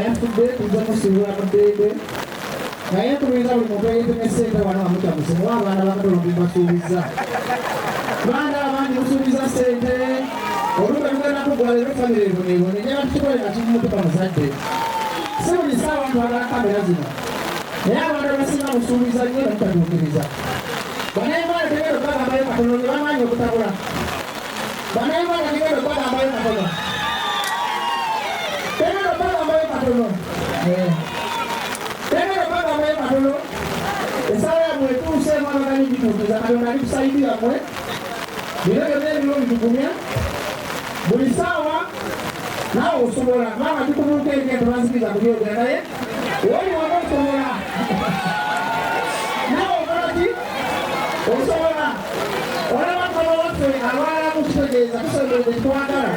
yafudde tuza musibula muddembe naye tubiza buli muntu eyetemesente wano amutamusimuwa abaana bakatolombi basuubiza baana abangi musuubiza sente olumbe lugenda kugula leero famire ebonebone nyaba tukikolera kimumutuka muzadde si buli saawa ntwala kamera zino naye abantu abasinga musuubiza nnyo namutatuukiriza banayimana tegenda bagambayo katono ne bamanyi okutabula banayimana tegenda bagambayo katono tegenda bagambayo katono tegenda bagambayo katono esaawa yammwe etuuse mwana gani gituukiza katonda ali kusaidira mmwe bino byonna ebiro bitugumya buli saawa naawe osobola kubanga tukubuuka ebigendo banzikiriza kubyogera naye oli waba osobola naawe okola ki osobola olaba mukama waffe alwala mukitegeeza tusembereze kitwagala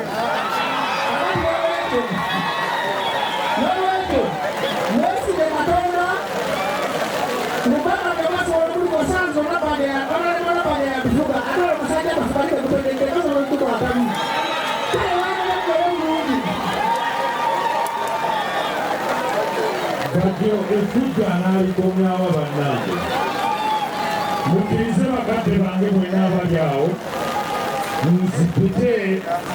nolwekyo mwesige katonda mukama gebasobola okuli osanze olabage yatufuga ate olwo musajja bafubalike kutendeke basobola okutukwatamu Bajjo effujjo analikomyawo bannange mukkirize bakadde bange mwenna abali awo nzipite